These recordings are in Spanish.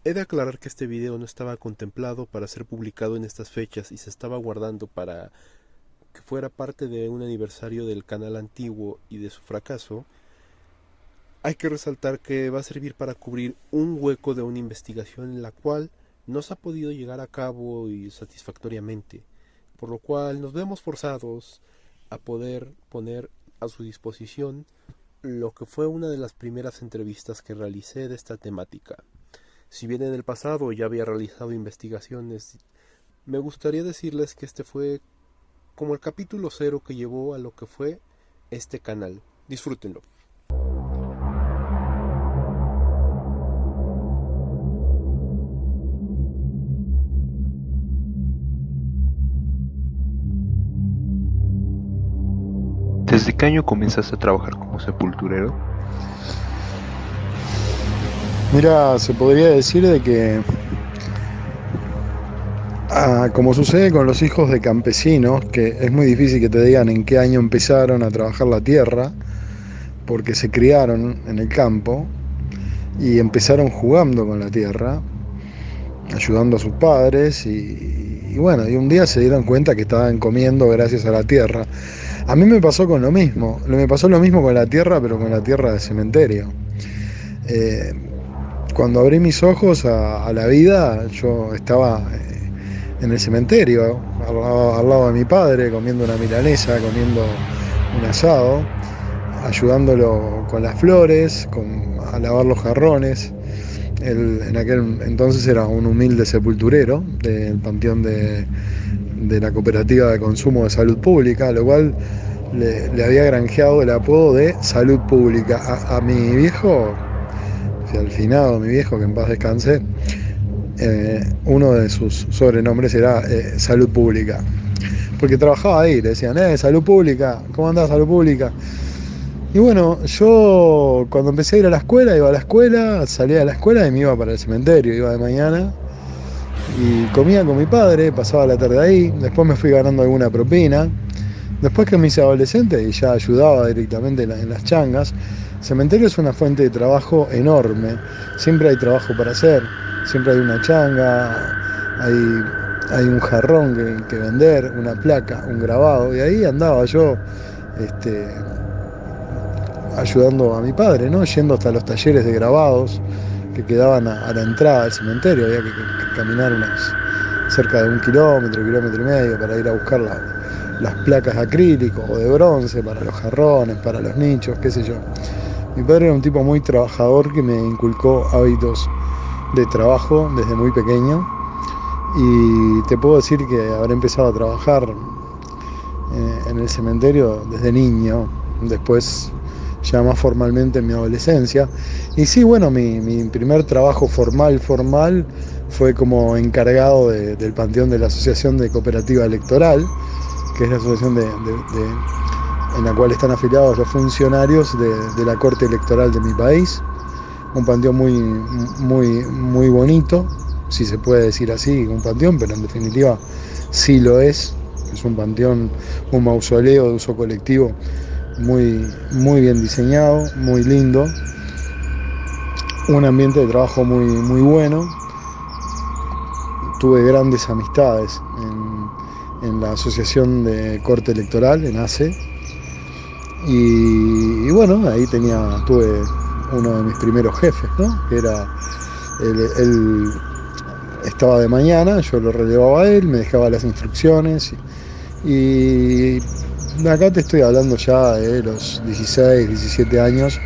He de aclarar que este video no estaba contemplado para ser publicado en estas fechas y se estaba guardando para que fuera parte de un aniversario del canal antiguo y de su fracaso. Hay que resaltar que va a servir para cubrir un hueco de una investigación en la cual no se ha podido llegar a cabo y satisfactoriamente, por lo cual nos vemos forzados a poder poner a su disposición lo que fue una de las primeras entrevistas que realicé de esta temática. Si bien en el pasado ya había realizado investigaciones, me gustaría decirles que este fue como el capítulo cero que llevó a lo que fue este canal. Disfrútenlo. ¿Desde qué año comenzaste a trabajar como sepulturero? Mira, se podría decir de que, como sucede con los hijos de campesinos, que es muy difícil que te digan en qué año empezaron a trabajar la tierra, porque se criaron en el campo y empezaron jugando con la tierra, ayudando a sus padres y bueno, y un día se dieron cuenta que estaban comiendo gracias a la tierra. A mí me pasó con lo mismo, me pasó lo mismo con la tierra, pero con la tierra de cementerio. Cuando abrí mis ojos a la vida, yo estaba en el cementerio, al lado de mi padre, comiendo una milanesa, comiendo un asado, ayudándolo con las flores, a lavar los jarrones. Él en aquel entonces era un humilde sepulturero del panteón de la Cooperativa de Consumo de Salud Pública, lo cual le había granjeado el apodo de Salud Pública. A mi viejo, o sea, al finado, mi viejo, que en paz descanse, uno de sus sobrenombres era Salud Pública, porque trabajaba ahí, le decían, Salud Pública, ¿cómo andás, Salud Pública? Y bueno, yo cuando empecé a ir a la escuela, iba a la escuela, salía de la escuela y me iba para el cementerio, iba de mañana y comía con mi padre, pasaba la tarde ahí, después me fui ganando alguna propina, después que me hice adolescente y ya ayudaba directamente en las changas. El cementerio es una fuente de trabajo enorme, siempre hay trabajo para hacer, siempre hay una changa, hay un jarrón que vender, una placa, un grabado, y ahí andaba yo ayudando a mi padre, ¿no? Yendo hasta los talleres de grabados que quedaban a la entrada del cementerio, había que caminar cerca de 1 kilómetro, kilómetro y medio para ir a buscar las placas de acrílico o de bronce para los jarrones, para los nichos, qué sé yo. Mi padre era un tipo muy trabajador que me inculcó hábitos de trabajo desde muy pequeño y te puedo decir que habré empezado a trabajar en el cementerio desde niño, después ya más formalmente en mi adolescencia. Y sí, bueno, mi primer trabajo formal fue como encargado del panteón de la Asociación de Cooperativa Electoral, que es la asociación en la cual están afiliados los funcionarios de la Corte Electoral de mi país. Un panteón muy bonito, si se puede decir así, un panteón, pero en definitiva sí lo es. Es un panteón, un mausoleo de uso colectivo muy bien diseñado, muy lindo, un ambiente de trabajo muy bueno. Tuve grandes amistades en la Asociación de Corte Electoral, en ACE, y bueno, ahí tuve uno de mis primeros jefes, ¿no? Que era él estaba de mañana, yo lo relevaba a él, me dejaba las instrucciones y acá te estoy hablando ya de los 16, 17 años,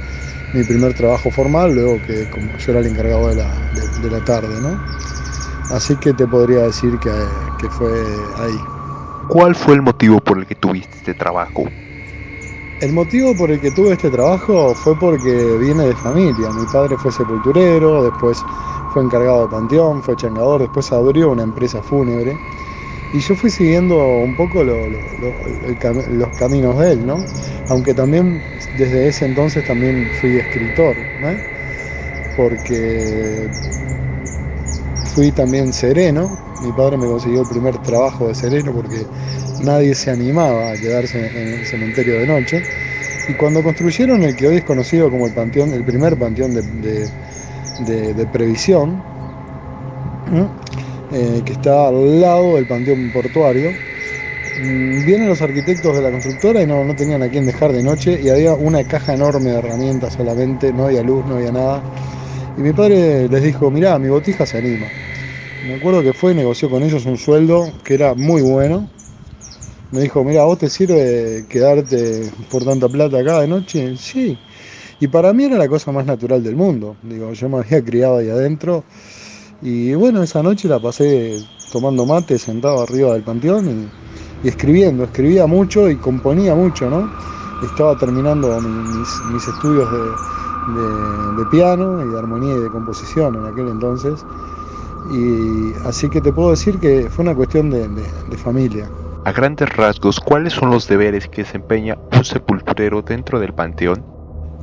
mi primer trabajo formal, luego que como yo era el encargado de la tarde, ¿no? Así que te podría decir que fue ahí. ¿Cuál fue el motivo por el que tuviste este trabajo? El motivo por el que tuve este trabajo fue porque viene de familia. Mi padre fue sepulturero, después fue encargado de panteón, fue changador, después abrió una empresa fúnebre. Y yo fui siguiendo un poco los caminos de él, ¿no? Aunque también desde ese entonces también fui escritor, ¿no? Porque fui también sereno. Mi padre me consiguió el primer trabajo de sereno porque nadie se animaba a quedarse en el cementerio de noche. Y cuando construyeron el que hoy es conocido como el primer panteón de previsión, que está al lado del Panteón Portuario. Vienen los arquitectos de la constructora y no tenían a quién dejar de noche, y había una caja enorme de herramientas solamente, no había luz, no había nada. Y mi padre les dijo, mirá, mi botija se anima. Me acuerdo que fue y negoció con ellos un sueldo que era muy bueno. Me dijo, mirá, ¿vos te sirve quedarte por tanta plata acá de noche? Sí. Y para mí era la cosa más natural del mundo. Digo, yo me había criado ahí adentro. Y bueno, esa noche la pasé tomando mate, sentado arriba del panteón y escribiendo. Escribía mucho y componía mucho, ¿no? Estaba terminando mis estudios de piano y de armonía y de composición en aquel entonces. Y así que te puedo decir que fue una cuestión de familia. A grandes rasgos, ¿cuáles son los deberes que desempeña un sepulturero dentro del panteón?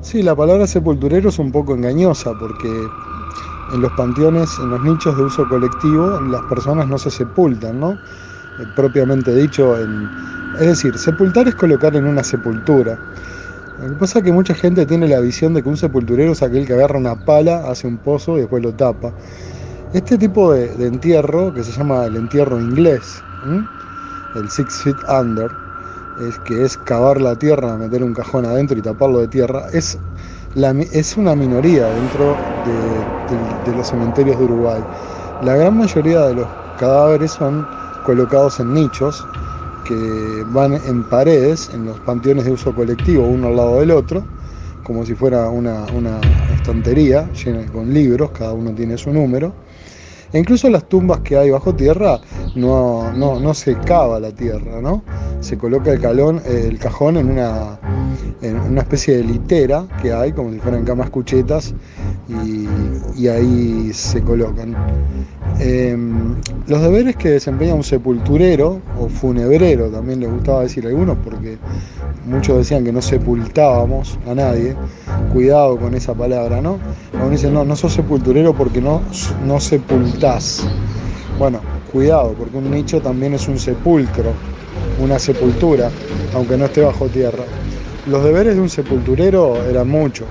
Sí, la palabra sepulturero es un poco engañosa porque en los panteones, en los nichos de uso colectivo, las personas no se sepultan, ¿no? Propiamente dicho, es decir, sepultar es colocar en una sepultura. Lo que pasa es que mucha gente tiene la visión de que un sepulturero es aquel que agarra una pala, hace un pozo y después lo tapa. Este tipo de entierro, que se llama el entierro inglés, el 6 feet under, que es cavar la tierra, meter un cajón adentro y taparlo de tierra, es una minoría dentro de los cementerios de Uruguay. La gran mayoría de los cadáveres son colocados en nichos que van en paredes, en los panteones de uso colectivo, uno al lado del otro, como si fuera una estantería llena con libros, cada uno tiene su número. E incluso las tumbas que hay bajo tierra no se cava la tierra, ¿no? Se coloca el cajón en una especie de litera que hay, como si fueran camas cuchetas, y ahí se colocan. Los deberes que desempeña un sepulturero, o funebrero también les gustaba decir a algunos, porque muchos decían que no sepultábamos a nadie. Cuidado con esa palabra, ¿no? Uno dice, no sos sepulturero porque no sepultás. Bueno, cuidado, porque un nicho también es un sepulcro, una sepultura, aunque no esté bajo tierra. Los deberes de un sepulturero eran muchos.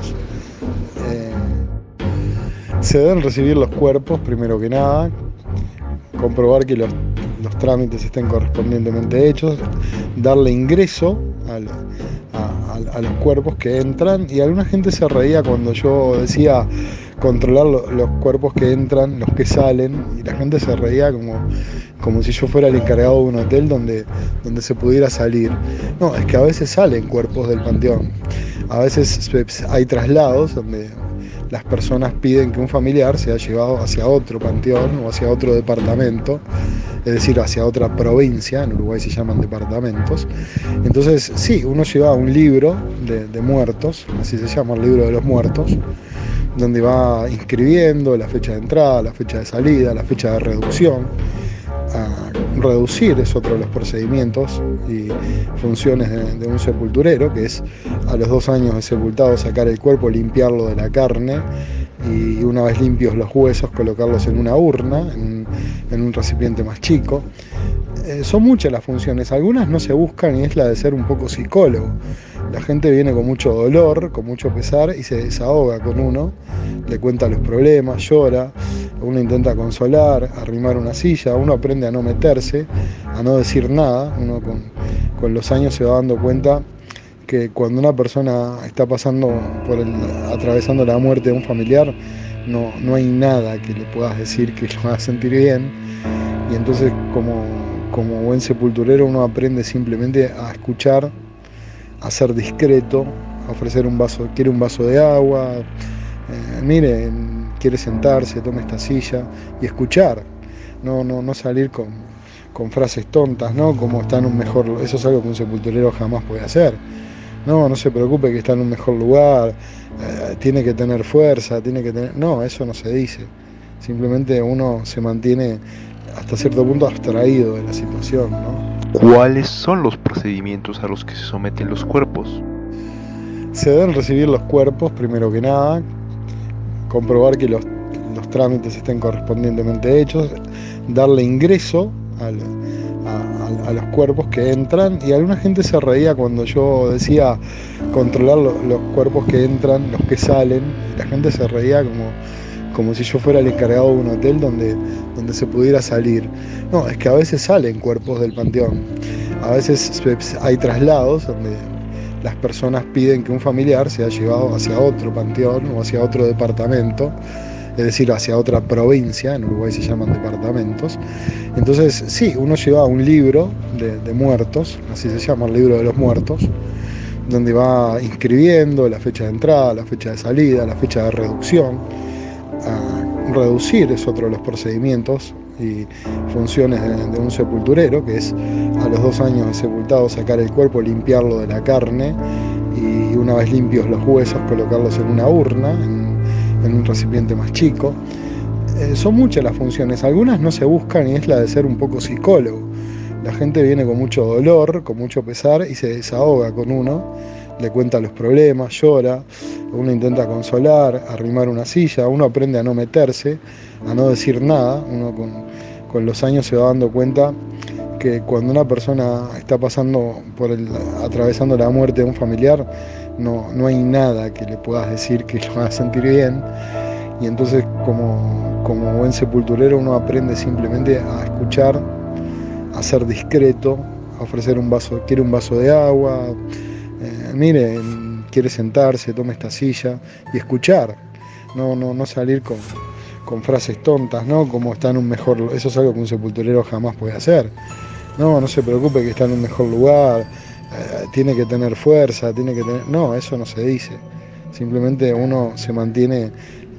Se deben recibir los cuerpos, primero que nada, comprobar que los trámites estén correspondientemente hechos, darle ingreso a los cuerpos que entran, y alguna gente se reía cuando yo decía controlar los cuerpos que entran, los que salen, y la gente se reía como si yo fuera el encargado de un hotel donde se pudiera salir. No, es que a veces salen cuerpos del panteón, a veces hay traslados donde las personas piden que un familiar sea llevado hacia otro panteón o hacia otro departamento, es decir, hacia otra provincia. En Uruguay se llaman departamentos. Entonces, sí, uno lleva un libro de muertos, así se llama, el libro de los muertos, donde va inscribiendo la fecha de entrada, la fecha de salida, la fecha de reducción. Reducir es otro de los procedimientos y funciones de un sepulturero, que es a los 2 años de sepultado sacar el cuerpo, limpiarlo de la carne, y una vez limpios los huesos colocarlos en una urna, en un recipiente más chico. Son muchas las funciones, algunas no se buscan, y es la de ser un poco psicólogo. La gente viene con mucho dolor, con mucho pesar, y se desahoga con uno, le cuenta los problemas, llora, uno intenta consolar, arrimar una silla, uno aprende a no meterse, a no decir nada. Uno con los años se va dando cuenta que cuando una persona está atravesando la muerte de un familiar, no hay nada que le puedas decir que lo haga sentir bien, y entonces como buen sepulturero uno aprende simplemente a escuchar, a ser discreto, a ofrecer quiere un vaso de agua, mire, quiere sentarse, tome esta silla, y escuchar, no salir con frases tontas, ¿no? Como está en un mejor lugar. Eso es algo que un sepulturero jamás puede hacer. No se preocupe que está en un mejor lugar, tiene que tener fuerza, No, eso no se dice. Simplemente uno se mantiene hasta cierto punto abstraído de la situación, ¿no? ¿Cuáles son los procedimientos a los que se someten los cuerpos? Se deben recibir los cuerpos, primero que nada, comprobar que los trámites estén correspondientemente hechos, darle ingreso a los cuerpos que entran, y alguna gente se reía cuando yo decía controlar los cuerpos que entran, los que salen, y la gente se reía como si yo fuera el encargado de un hotel donde se pudiera salir. No, es que a veces salen cuerpos del panteón. A veces hay traslados donde las personas piden que un familiar sea llevado hacia otro panteón o hacia otro departamento, es decir, hacia otra provincia. En Uruguay se llaman departamentos. Entonces, sí, uno lleva un libro de muertos, así se llama, el libro de los muertos, donde va inscribiendo la fecha de entrada, la fecha de salida, la fecha de reducción. Reducir es otro de los procedimientos y funciones de un sepulturero, que es a los 2 años de sepultado sacar el cuerpo, limpiarlo de la carne y una vez limpios los huesos colocarlos en una urna, en un recipiente más chico. Son muchas las funciones, algunas no se buscan y es la de ser un poco psicólogo. La gente viene con mucho dolor, con mucho pesar y se desahoga con uno, le cuenta los problemas, llora, uno intenta consolar, arrimar una silla, uno aprende a no meterse, a no decir nada. Uno con los años se va dando cuenta que cuando una persona está atravesando la muerte de un familiar, no hay nada que le puedas decir que lo haga sentir bien. Y entonces como buen sepulturero uno aprende simplemente a escuchar, a ser discreto, a ofrecer quiere un vaso de agua, mire, quiere sentarse, tome esta silla, y escuchar, no salir con frases tontas, ¿no? Como está en un mejor lugar. Eso es algo que un sepulturero jamás puede hacer. No se preocupe que está en un mejor lugar, tiene que tener fuerza, No, eso no se dice. Simplemente uno se mantiene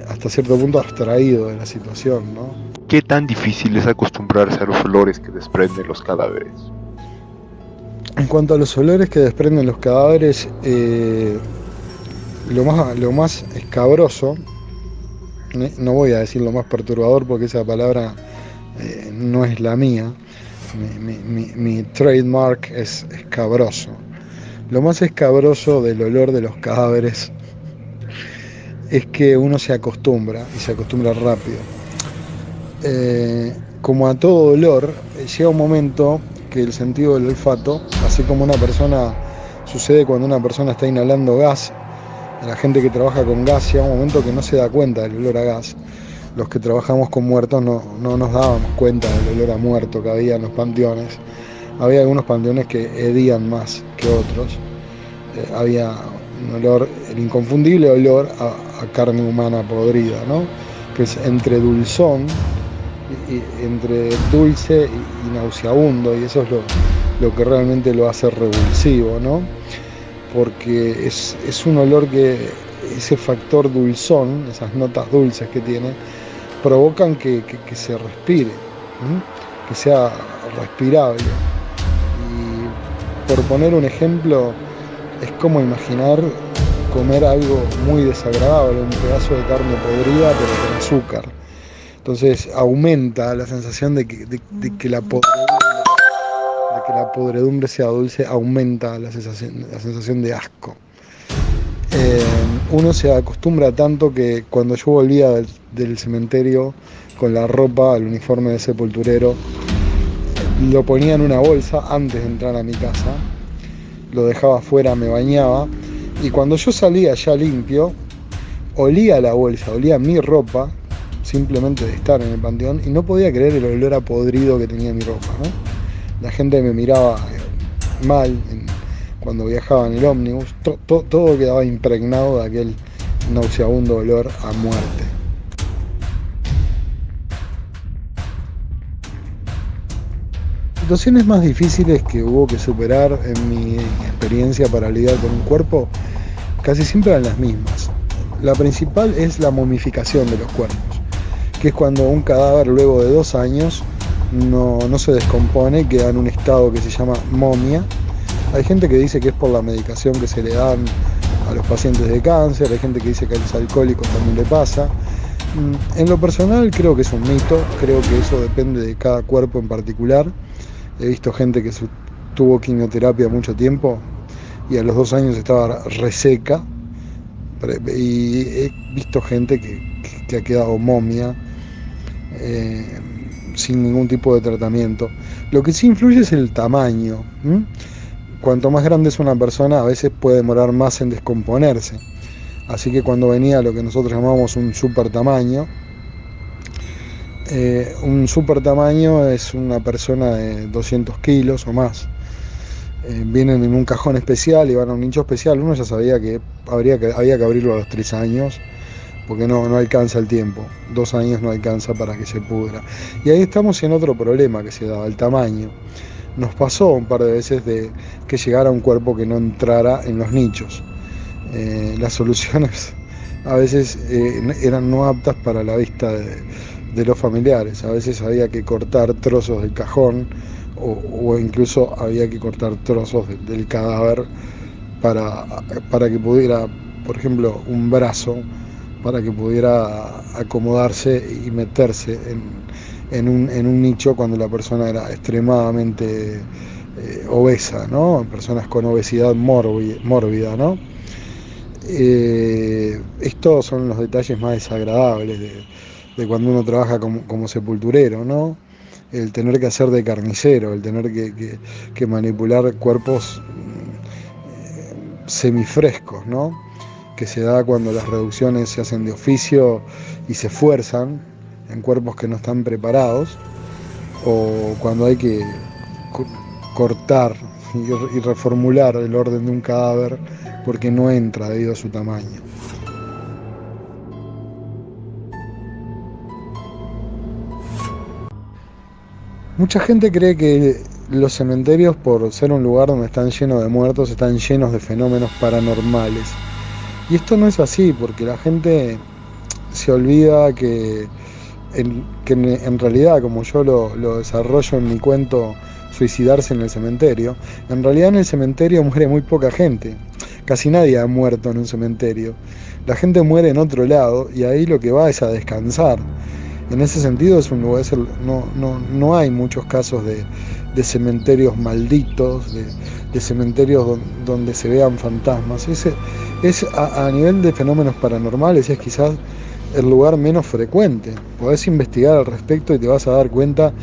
hasta cierto punto abstraído de la situación, ¿no? ¿Qué tan difícil es acostumbrarse a los olores que desprenden los cadáveres? En cuanto a los olores que desprenden los cadáveres, lo más escabroso, no voy a decir lo más perturbador porque esa palabra no es la mía, mi trademark es escabroso. Lo más escabroso del olor de los cadáveres es que uno se acostumbra, y se acostumbra rápido. Como a todo olor, llega un momento que el sentido del olfato, así como sucede cuando una persona está inhalando gas, la gente que trabaja con gas llega un momento que no se da cuenta del olor a gas. Los que trabajamos con muertos no nos dábamos cuenta del olor a muerto que había en los panteones. Había algunos panteones que hedían más que otros. Había un olor, el inconfundible olor a carne humana podrida, ¿no? Que es entre dulzón, entre dulce y nauseabundo, y eso es lo que realmente lo hace revulsivo, ¿no? Porque es un olor que ese factor dulzón, esas notas dulces que tiene, provocan que se respire, que sea respirable. Y por poner un ejemplo, es como imaginar comer algo muy desagradable, un pedazo de carne podrida pero con azúcar. Entonces aumenta la sensación de que la podredumbre sea dulce, aumenta la sensación de asco. Uno se acostumbra tanto que cuando yo volvía del cementerio con la ropa, el uniforme de sepulturero, lo ponía en una bolsa antes de entrar a mi casa, lo dejaba afuera, me bañaba, y cuando yo salía ya limpio, olía la bolsa, olía mi ropa, simplemente de estar en el panteón, y no podía creer el olor a podrido que tenía mi ropa, ¿no? La gente me miraba mal cuando viajaba en el ómnibus, todo quedaba impregnado de aquel nauseabundo olor a muerte. Situaciones más difíciles que hubo que superar en mi experiencia para lidiar con un cuerpo, casi siempre eran las mismas. La principal es la momificación de los cuerpos, que es cuando un cadáver luego de 2 años no se descompone, queda en un estado que se llama momia. Hay gente que dice que es por la medicación que se le dan a los pacientes de cáncer, hay gente que dice que a los alcohólicos también le pasa. En lo personal creo que es un mito, creo que eso depende de cada cuerpo en particular. He visto gente que tuvo quimioterapia mucho tiempo y a los 2 años estaba reseca, y he visto gente que ha quedado momia sin ningún tipo de tratamiento. Lo que sí influye es el tamaño. Cuanto más grande es una persona, a veces puede demorar más en descomponerse. Así que cuando venía lo que nosotros llamamos un super tamaño, Un super tamaño es una persona de 200 kilos o más. Vienen en un cajón especial y van a un nicho especial. Uno ya sabía que había que abrirlo a los 3 años, porque no alcanza el tiempo. 2 años no alcanza para que se pudra. Y ahí estamos en otro problema que se daba, el tamaño. Nos pasó un par de veces de que llegara un cuerpo que no entrara en los nichos. Las soluciones a veces eran no aptas para la vista de los familiares. A veces había que cortar trozos del cajón o incluso había que cortar trozos del cadáver para que pudiera, por ejemplo, un brazo, para que pudiera acomodarse y meterse en un nicho cuando la persona era extremadamente obesa, ¿no? Personas con obesidad mórbida, ¿no? Estos son los detalles más desagradables de cuando uno trabaja como sepulturero, ¿no? El tener que hacer de carnicero, el tener que manipular cuerpos semifrescos, ¿no? Que se da cuando las reducciones se hacen de oficio y se fuerzan en cuerpos que no están preparados, o cuando hay que cortar y reformular el orden de un cadáver porque no entra debido a su tamaño. Mucha gente cree que los cementerios, por ser un lugar donde están llenos de muertos, están llenos de fenómenos paranormales. Y esto no es así, porque la gente se olvida que en realidad, como yo lo desarrollo en mi cuento Suicidarse en el cementerio, en realidad en el cementerio muere muy poca gente. Casi nadie ha muerto en un cementerio. La gente muere en otro lado y ahí lo que va es a descansar. En ese sentido es un lugar, no hay muchos casos de cementerios malditos, de cementerios donde se vean fantasmas. A nivel de fenómenos paranormales es quizás el lugar menos frecuente. Podés investigar al respecto y te vas a dar cuenta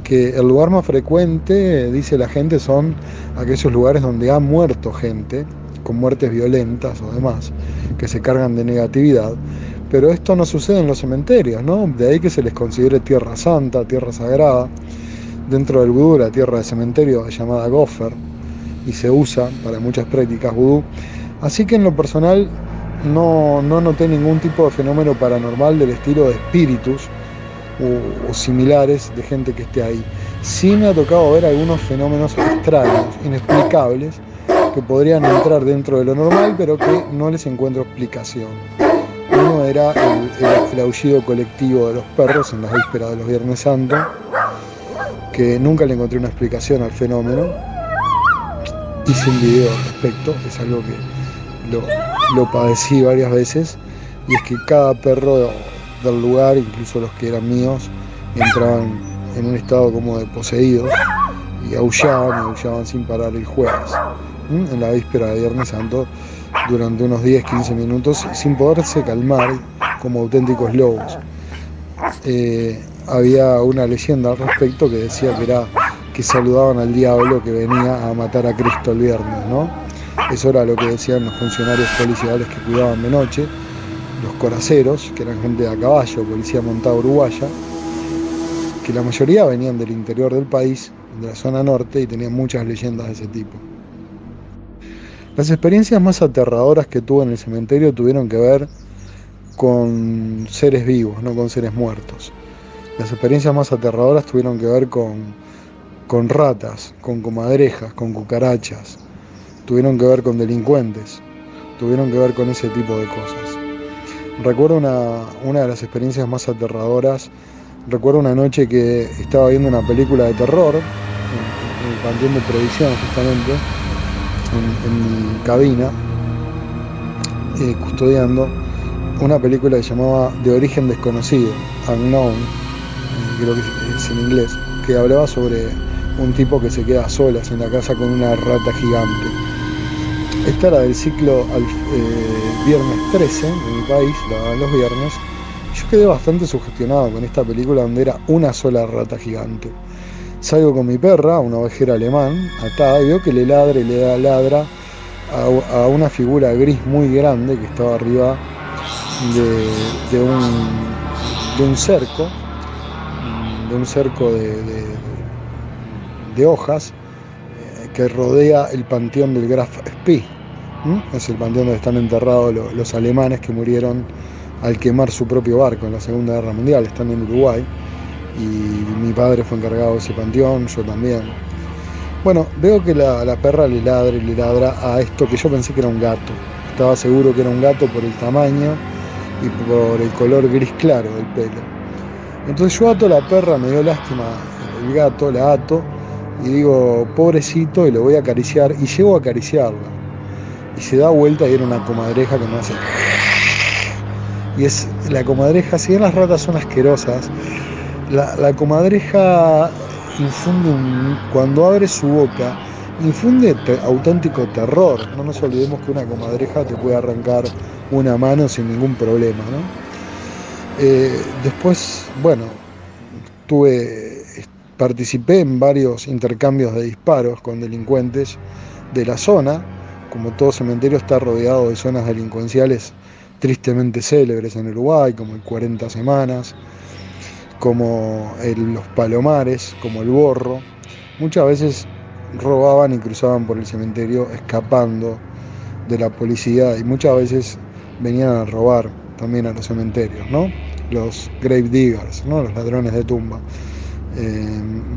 que el lugar más frecuente, dice la gente, son aquellos lugares donde ha muerto gente, con muertes violentas o demás, que se cargan de negatividad. Pero esto no sucede en los cementerios, ¿no? De ahí que se les considere tierra santa, tierra sagrada. Dentro del vudú, la tierra de cementerio es llamada Gofer y se usa para muchas prácticas vudú. Así que en lo personal no noté ningún tipo de fenómeno paranormal del estilo de espíritus o similares de gente que esté ahí. Sí me ha tocado ver algunos fenómenos extraños, inexplicables, que podrían entrar dentro de lo normal, pero que no les encuentro explicación. Uno era el aullido colectivo de los perros en las vísperas de los Viernes Santos, que nunca le encontré una explicación al fenómeno. Hice un video al respecto, es algo que lo padecí varias veces, y es que cada perro del lugar, incluso los que eran míos, entraban en un estado como de poseídos y aullaban sin parar el jueves, en la víspera de Viernes Santo, durante unos 10-15 minutos, sin poderse calmar, como auténticos lobos. Había una leyenda al respecto que decía que saludaban al diablo que venía a matar a Cristo el viernes, ¿no? Eso era lo que decían los funcionarios policiales que cuidaban de noche, los coraceros, que eran gente de a caballo, policía montada uruguaya, que la mayoría venían del interior del país, de la zona norte, y tenían muchas leyendas de ese tipo. Las experiencias más aterradoras que tuve en el cementerio tuvieron que ver con seres vivos, no con seres muertos. Las experiencias más aterradoras tuvieron que ver con ratas, con comadrejas, con cucarachas, tuvieron que ver con delincuentes, tuvieron que ver con ese tipo de cosas. Recuerdo una de las experiencias más aterradoras. Recuerdo una noche que estaba viendo una película de terror en el Panteón de Previsión, justamente, en mi cabina, custodiando una película que se llamaba De origen desconocido, Unknown, creo que es en inglés, que hablaba sobre un tipo que se queda a solas en la casa con una rata gigante. Esta era del ciclo Viernes 13 en mi país, la daban los viernes. Yo quedé bastante sugestionado con esta película donde era una sola rata gigante. Salgo con mi perra, una ovejera alemán, atada, y veo que le ladra a una figura gris muy grande que estaba arriba de un cerco, de un cerco de hojas que rodea el panteón del Graf Spee. Es el panteón donde están enterrados los alemanes que murieron al quemar su propio barco en la Segunda Guerra Mundial. Están en Uruguay y mi padre fue encargado de ese panteón, yo también. Bueno, veo que la perra le ladra a esto que yo pensé que era un gato. Estaba seguro que era un gato por el tamaño y por el color gris claro del pelo. Entonces yo ato a la perra, me dio lástima el gato, la ato y digo, pobrecito, y lo voy a acariciar, y llego a acariciarla. Y se da vuelta y era una comadreja que me hace... Y es la comadreja, si bien las ratas son asquerosas, la comadreja infunde cuando abre su boca, infunde auténtico terror. No nos olvidemos que una comadreja te puede arrancar una mano sin ningún problema, ¿no? Después, bueno, participé en varios intercambios de disparos con delincuentes de la zona. Como todo cementerio está rodeado de zonas delincuenciales tristemente célebres en Uruguay, como el 40 Semanas, como los Palomares, como el Borro. Muchas veces robaban y cruzaban por el cementerio escapando de la policía y muchas veces venían a robar también a los cementerios, ¿no? Los grave diggers, ¿no? Los ladrones de tumba.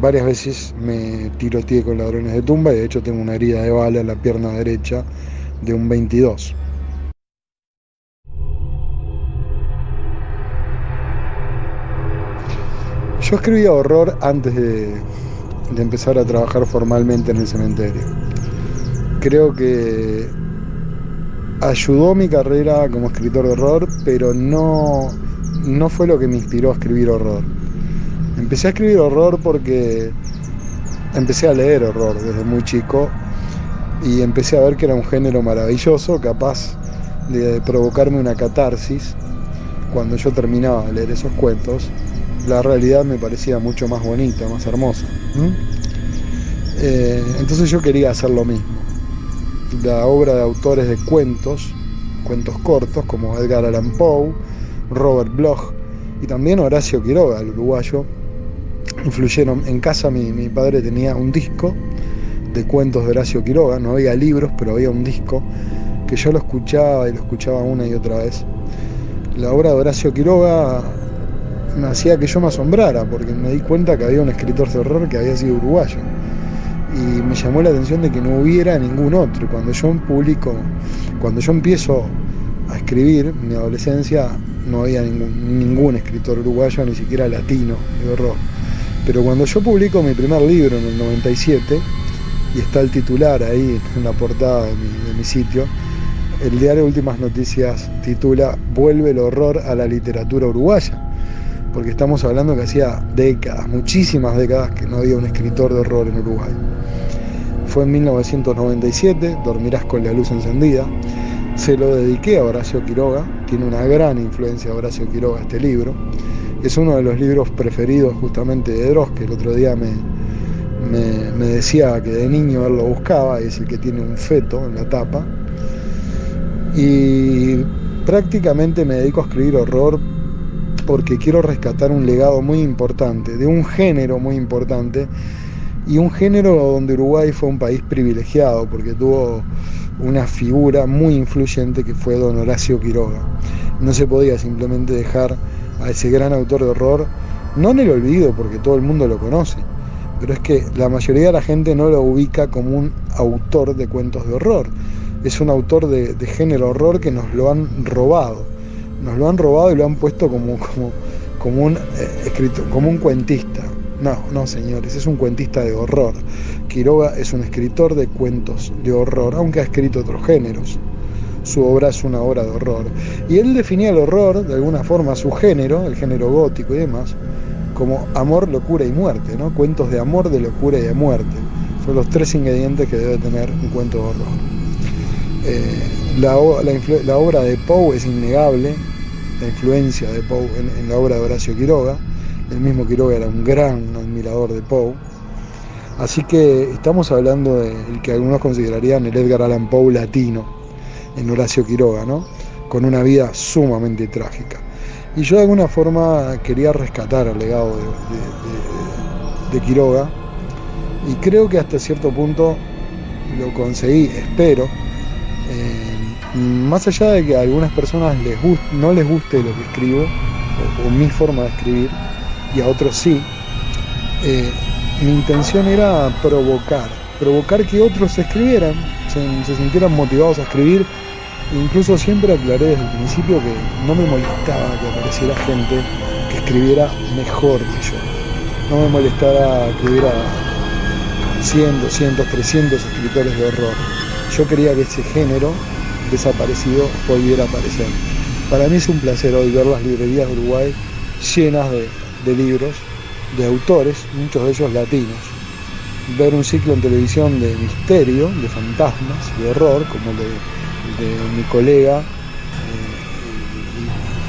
Varias veces me tiroteé con ladrones de tumba y de hecho tengo una herida de bala en la pierna derecha de un 22. Yo escribía horror antes de empezar a trabajar formalmente en el cementerio. Creo que ayudó mi carrera como escritor de horror, pero no fue lo que me inspiró a escribir horror. Empecé a escribir horror porque empecé a leer horror desde muy chico y empecé a ver que era un género maravilloso, capaz de provocarme una catarsis. Cuando yo terminaba de leer esos cuentos, la realidad me parecía mucho más bonita, más hermosa. Entonces yo quería hacer lo mismo. La obra de autores de cuentos cortos como Edgar Allan Poe, Robert Bloch y también Horacio Quiroga, el uruguayo, influyeron. En casa mi padre tenía un disco de cuentos de Horacio Quiroga, no había libros, pero había un disco que yo lo escuchaba y lo escuchaba una y otra vez. La obra de Horacio Quiroga me hacía que yo me asombrara, porque me di cuenta que había un escritor de horror que había sido uruguayo. Y me llamó la atención de que no hubiera ningún otro. Y cuando yo empiezo a escribir, en mi adolescencia, no había ningún escritor uruguayo, ni siquiera latino, de horror. Pero cuando yo publico mi primer libro en el 97, y está el titular ahí en la portada de mi sitio, el diario Últimas Noticias titula "Vuelve el horror a la literatura uruguaya", porque estamos hablando que hacía décadas, muchísimas décadas, que no había un escritor de horror en Uruguay. Fue en 1997, Dormirás con la luz encendida. Se lo dediqué a Horacio Quiroga, tiene una gran influencia de Horacio Quiroga este libro. Es uno de los libros preferidos justamente de Droz, que el otro día me decía que de niño él lo buscaba, y es el que tiene un feto en la tapa. Y prácticamente me dedico a escribir horror porque quiero rescatar un legado muy importante, de un género muy importante, y un género donde Uruguay fue un país privilegiado, porque tuvo una figura muy influyente que fue don Horacio Quiroga. No se podía simplemente dejar a ese gran autor de horror, no en el olvido, porque todo el mundo lo conoce, pero es que la mayoría de la gente no lo ubica como un autor de cuentos de horror. Es un autor de género horror que nos lo han robado. Nos lo han robado y lo han puesto como un escritor, como un cuentista. No, señores, es un cuentista de horror. Quiroga es un escritor de cuentos de horror, aunque ha escrito otros géneros. Su obra es una obra de horror. Y él definía el horror, de alguna forma, su género, el género gótico y demás, como amor, locura y muerte, ¿no? Cuentos de amor, de locura y de muerte. Son los tres ingredientes que debe tener un cuento de horror. La obra de Poe es innegable, la influencia de Poe en la obra de Horacio Quiroga. El mismo Quiroga era un gran admirador de Poe. Así que estamos hablando del que algunos considerarían el Edgar Allan Poe latino, en Horacio Quiroga, ¿no? Con una vida sumamente trágica. Y yo de alguna forma quería rescatar el legado de Quiroga, y creo que hasta cierto punto lo conseguí, espero. Más allá de que a algunas personas no les guste lo que escribo, o mi forma de escribir, y a otros sí, mi intención era provocar que otros escribieran, se sintieran motivados a escribir. Incluso siempre aclaré desde el principio que no me molestaba que apareciera gente que escribiera mejor que yo. No me molestaba que hubiera 100, 200, 300 escritores de horror. Yo quería que ese género desaparecido volviera a aparecer. Para mí es un placer hoy ver las librerías de Uruguay llenas de libros, de autores, muchos de ellos latinos. Ver un ciclo en televisión de misterio, de fantasmas, de horror, como el de mi colega,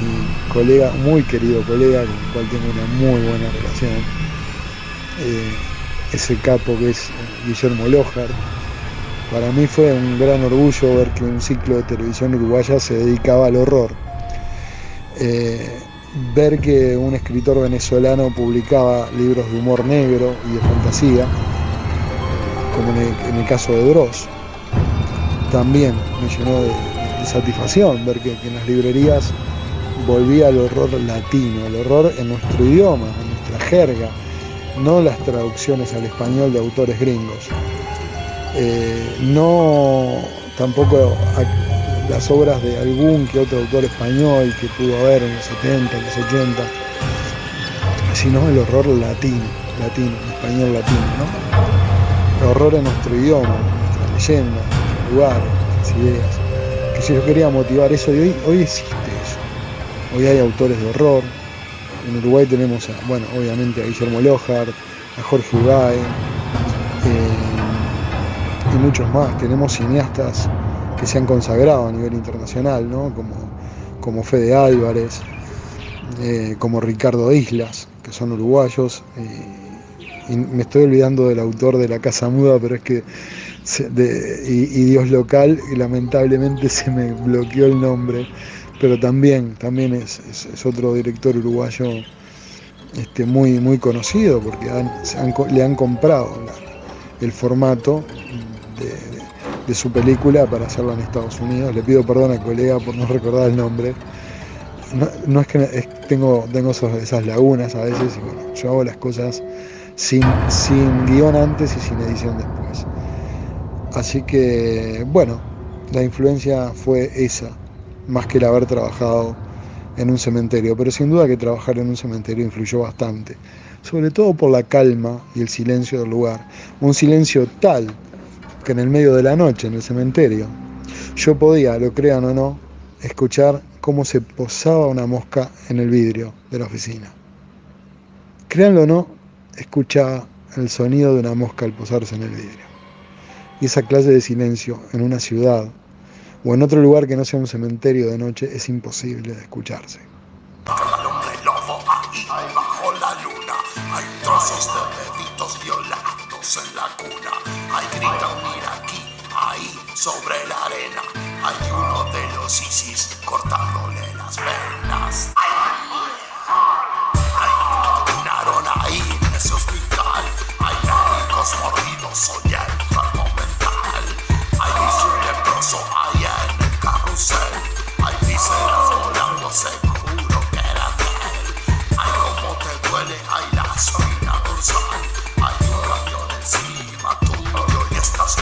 mi colega, muy querido colega, con el cual tengo una muy buena relación, ese capo que es Guillermo Lohar. Para mí fue un gran orgullo ver que un ciclo de televisión uruguaya se dedicaba al horror. Ver que un escritor venezolano publicaba libros de humor negro y de fantasía, como en el caso de Dross, también me llenó de satisfacción ver que en las librerías volvía el horror latino, el horror en nuestro idioma, en nuestra jerga, no las traducciones al español de autores gringos. No tampoco las obras de algún que otro autor español que pudo haber en los 70, en los 80, sino el horror latino, el español latino, ¿no? El horror en nuestro idioma, nuestra leyenda, nuestro lugar, nuestras ideas. Que yo quería motivar eso, y hoy existe eso. Hoy hay autores de horror. En Uruguay tenemos obviamente a Guillermo Lohar, a Jorge Ugay, y muchos más. Tenemos cineastas que se han consagrado a nivel internacional, ¿no? Como Fede Álvarez, como Ricardo Islas, que son uruguayos. Y me estoy olvidando del autor de La Casa Muda, pero es que y Dios Local, y lamentablemente se me bloqueó el nombre, pero también es otro director uruguayo muy, muy conocido, porque le han comprado el formato de su película para hacerla en Estados Unidos. Le pido perdón al colega por no recordar el nombre. No es que tengo esas lagunas a veces, y bueno, yo hago las cosas sin guión antes y sin edición después. Así que, bueno, la influencia fue esa, más que el haber trabajado en un cementerio. Pero sin duda que trabajar en un cementerio influyó bastante, sobre todo por la calma y el silencio del lugar. Un silencio tal que en el medio de la noche, en el cementerio, yo podía, lo crean o no, escuchar cómo se posaba una mosca en el vidrio de la oficina. Créanlo o no, escuchaba el sonido de una mosca al posarse en el vidrio. Y esa clase de silencio en una ciudad o en otro lugar que no sea un cementerio de noche es imposible de escucharse. El hombre lobo ahí bajo la luna, hay trozos de bebitos violados en la cuna, hay grita mira aquí, ahí sobre la arena, hay